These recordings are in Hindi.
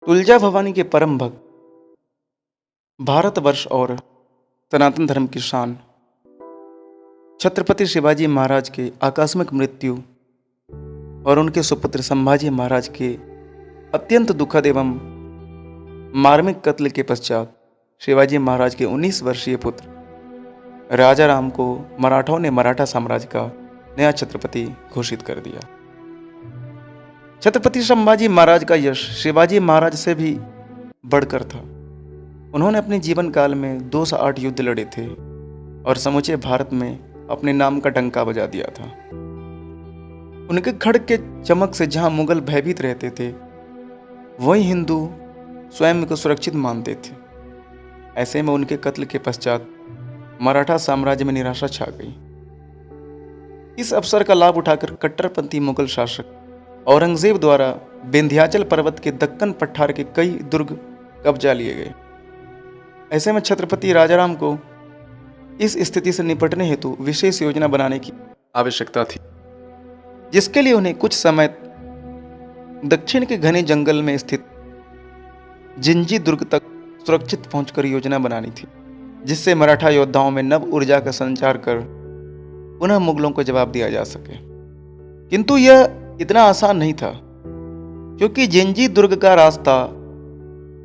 तुलजा भवानी के परम भक्त, भारतवर्ष और सनातन धर्म की शान, छत्रपति शिवाजी महाराज के आकस्मिक मृत्यु और उनके सुपुत्र संभाजी महाराज के अत्यंत दुखद एवं मार्मिक कत्ल के पश्चात शिवाजी महाराज के 19 वर्षीय पुत्र राजा राम को मराठों ने मराठा साम्राज्य का नया छत्रपति घोषित कर दिया। छत्रपति संभाजी महाराज का यश शिवाजी महाराज से भी बढ़कर था। उन्होंने अपने जीवन काल में 208 युद्ध लड़े थे और समूचे भारत में अपने नाम का डंका बजा दिया था। उनके खड्ग के चमक से जहां मुगल भयभीत रहते थे, वहीं हिंदू स्वयं को सुरक्षित मानते थे। ऐसे में उनके कत्ल के पश्चात मराठा साम्राज्य में निराशा छा गई। इस अवसर का लाभ उठाकर कट्टरपंथी मुगल शासक औरंगजेब द्वारा विंध्याचल पर्वत के दक्कन पठार के कई दुर्ग कब्जा लिए गए। ऐसे में छत्रपति राजाराम को इस स्थिति से निपटने हेतु विशेष योजना बनाने की आवश्यकता थी, जिसके लिए उन्हें कुछ समय दक्षिण के घने जंगल में स्थित जिंजी दुर्ग तक सुरक्षित पहुंचकर योजना बनानी थी, जिससे मराठा योद्धाओं में नव ऊर्जा का संचार कर पुनः मुगलों को जवाब दिया जा सके। किंतु यह इतना आसान नहीं था, क्योंकि जिंजी दुर्ग का रास्ता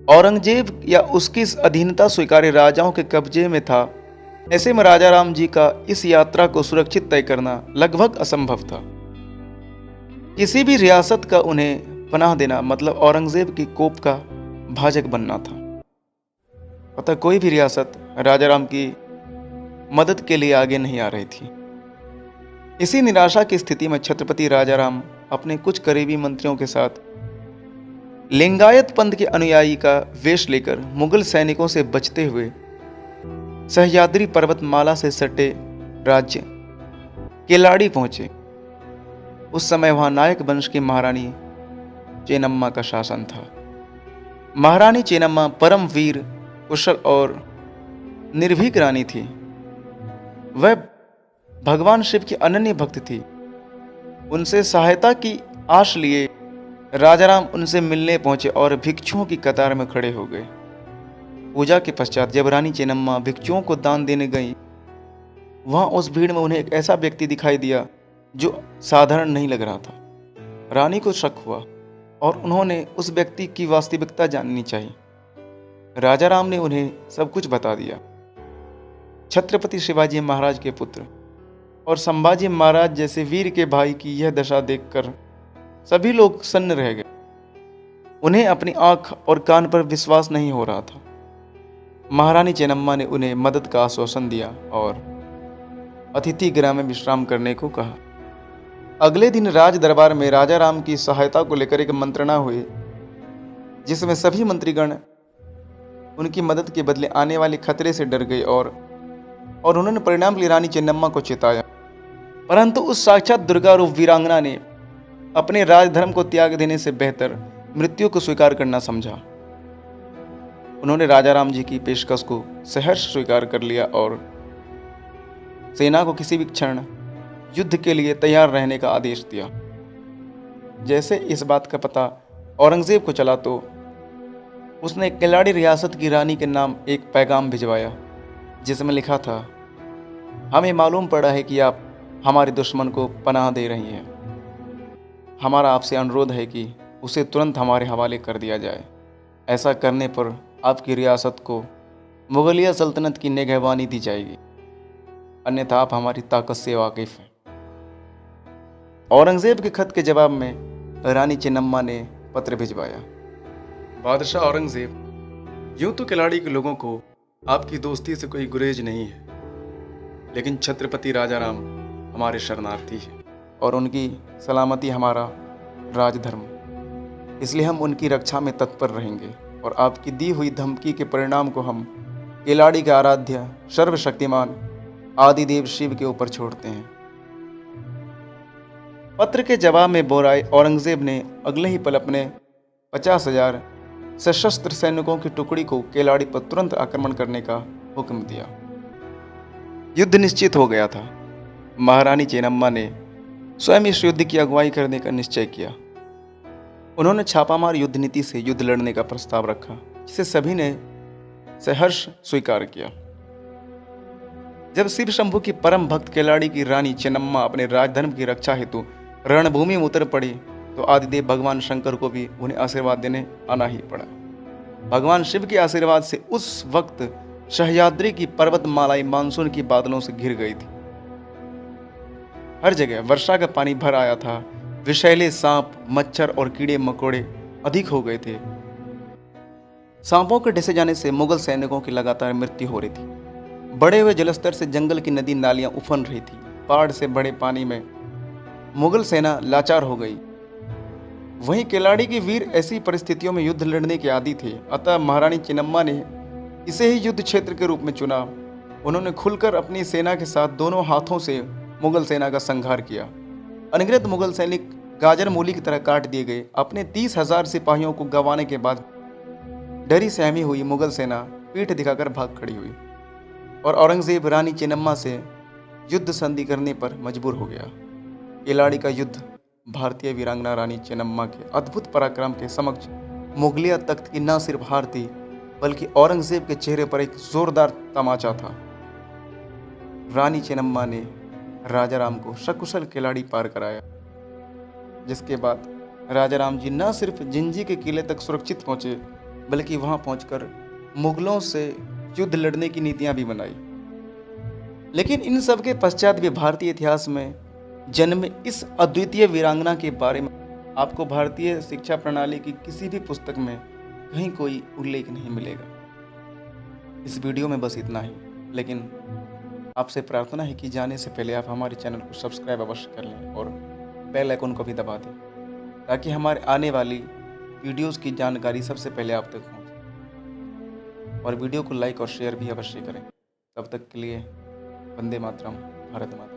औरंगजेब या उसकी अधीनता स्वीकार्य राजाओं के कब्जे में था। ऐसे में राजा राम जी का इस यात्रा को सुरक्षित तय करना लगभग असंभव था। किसी भी रियासत का उन्हें पनाह देना मतलब औरंगजेब की कोप का भाजक बनना था। अतः कोई भी रियासत राजा राम की मदद के लिए आगे नहीं आ रही थी। इसी निराशा की स्थिति में छत्रपति राजाराम अपने कुछ करीबी मंत्रियों के साथ लिंगायत पंथ के अनुयायी का वेश लेकर मुगल सैनिकों से बचते हुए सह्याद्री पर्वतमाला से सटे राज्य केलाड़ी पहुंचे। उस समय वहां नायक वंश की महारानी चेन्नम्मा का शासन था। महारानी चेन्नम्मा परम वीर, कुशल और निर्भीक रानी थी। वह भगवान शिव की अनन्य भक्त थी। उनसे सहायता की आश लिए राजाराम उनसे मिलने पहुंचे और भिक्षुओं की कतार में खड़े हो गए। पूजा के पश्चात जब रानी चेन्नम्मा भिक्षुओं को दान देने गई, वहां उस भीड़ में उन्हें एक ऐसा व्यक्ति दिखाई दिया जो साधारण नहीं लग रहा था। रानी को शक हुआ और उन्होंने उस व्यक्ति की वास्तविकता जाननी चाहिए। राजाराम ने उन्हें सब कुछ बता दिया। छत्रपति शिवाजी महाराज के पुत्र और संभाजी महाराज जैसे वीर के भाई की यह दशा देखकर सभी लोग सन्न रह गए। उन्हें अपनी आंख और कान पर विश्वास नहीं हो रहा था। महारानी चेन्नम्मा ने उन्हें मदद का आश्वासन दिया और अतिथि गृह में विश्राम करने को कहा। अगले दिन राज दरबार में राजा राम की सहायता को लेकर एक मंत्रणा हुई, जिसमें सभी मंत्रीगण उनकी मदद के बदले आने वाले खतरे से डर गए और उन्होंने परिणाम के लिए रानी चेन्नम्मा को चेताया। परंतु उस साक्षात दुर्गा रूप वीरांगना ने अपने राजधर्म को त्याग देने से बेहतर मृत्यु को स्वीकार करना समझा। उन्होंने राजा राम जी की पेशकश को सहर्ष स्वीकार कर लिया और सेना को किसी भी क्षण युद्ध के लिए तैयार रहने का आदेश दिया। जैसे इस बात का पता औरंगजेब को चला तो उसने केलाड़ी रियासत की रानी के नाम एक पैगाम भिजवाया, जिसमें लिखा था, हमें मालूम पड़ा है कि आप हमारे दुश्मन को पनाह दे रही हैं। हमारा आपसे अनुरोध है कि उसे तुरंत हमारे हवाले कर दिया जाए। ऐसा करने पर आपकी रियासत को मुगलिया सल्तनत की निगहबानी दी जाएगी, अन्यथा आप हमारी ताकत से वाकिफ हैं। औरंगजेब के खत के जवाब में रानी चेन्नम्मा ने पत्र भिजवाया। बादशाह औरंगजेब, यूं तो केलाड़ी के लोगों को आपकी दोस्ती से कोई गुरेज नहीं है, लेकिन छत्रपति राजाराम हमारे शरणार्थी हैं और उनकी सलामती हमारा राजधर्म, इसलिए हम उनकी रक्षा में तत्पर रहेंगे और आपकी दी हुई धमकी के परिणाम को हम केलाड़ी के आराध्य सर्वशक्तिमान आदिदेव शिव के ऊपर छोड़ते हैं। पत्र के जवाब में बोराए औरंगजेब ने अगले ही पल अपने 50,000 सशस्त्र सैनिकों की टुकड़ी को केलाड़ी पर तुरंत आक्रमण करने का हुक्म दिया। युद्ध निश्चित हो गया था। महारानी चेन्नम्मा ने स्वयं इस युद्ध की अगुवाई करने का निश्चय किया। उन्होंने छापामार युद्ध नीति से युद्ध लड़ने का प्रस्ताव रखा, जिसे सभी ने सहर्ष स्वीकार किया। जब शिव शंभू की परम भक्त केलाड़ी की रानी चेन्नम्मा अपने राजधर्म की रक्षा हेतु रणभूमि में उतर पड़ी, तो आदिदेव भगवान शंकर को भी उन्हें आशीर्वाद देने आना ही पड़ा। भगवान शिव के आशीर्वाद से उस वक्त सह्याद्री की पर्वतमालाएं मानसून की बादलों से घिर गई थी। हर जगह वर्षा का पानी भर आया था। विषैले सांप, मच्छर और कीड़े मकोड़े अधिक हो गए थे। सांपों के डसे जाने से मुगल सैनिकों की लगातार मृत्यु हो रही थी। बढ़े हुए जलस्तर से जंगल की नदी नालियां उफन रही थी। बाढ़ से बड़े पानी में मुगल सेना लाचार हो गई। वहीं केलाड़ी के वीर ऐसी परिस्थितियों में युद्ध लड़ने के आदी थे, अतः महारानी चेन्नम्मा ने इसे ही युद्ध क्षेत्र के रूप में चुना। उन्होंने खुलकर अपनी सेना के साथ दोनों हाथों से मुगल सेना का संहार किया। अनगिनत मुगल सैनिक गाजर मूली की तरह काट दिए गए। अपने 30,000 सिपाहियों को गंवाने के बाद डरी सहमी हुई मुगल सेना पीठ दिखाकर भाग खड़ी हुई और औरंगजेब रानी चेन्नम्मा से युद्ध संधि करने पर मजबूर हो गया। केलाड़ी का युद्ध भारतीय वीरांगना रानी चेन्नम्मा के अद्भुत पराक्रम के समक्ष मुगलिया तख्त की न सिर्फ हार थी, बल्कि औरंगजेब के चेहरे पर एक जोरदार तमाचा था। रानी चेन्नम्मा ने राजा राम को सकुशल केलाड़ी पार कराया, जिसके बाद राजा राम जी न सिर्फ जिंजी के किले तक सुरक्षित पहुंचे, बल्कि वहां पहुंचकर मुगलों से युद्ध लड़ने की नीतियां भी बनाई। लेकिन इन सब के पश्चात भी भारतीय इतिहास में जन्मे इस अद्वितीय वीरांगना के बारे में आपको भारतीय शिक्षा प्रणाली की किसी भी पुस्तक में कहीं कोई उल्लेख नहीं मिलेगा। इस वीडियो में बस इतना ही, लेकिन आपसे प्रार्थना है कि जाने से पहले आप हमारे चैनल को सब्सक्राइब अवश्य कर लें और बेल आइकन को भी दबा दें, ताकि हमारे आने वाली वीडियोस की जानकारी सबसे पहले आप तक पहुंचे। और वीडियो को लाइक और शेयर भी अवश्य करें। तब तक के लिए वंदे मातरम, भारत माता।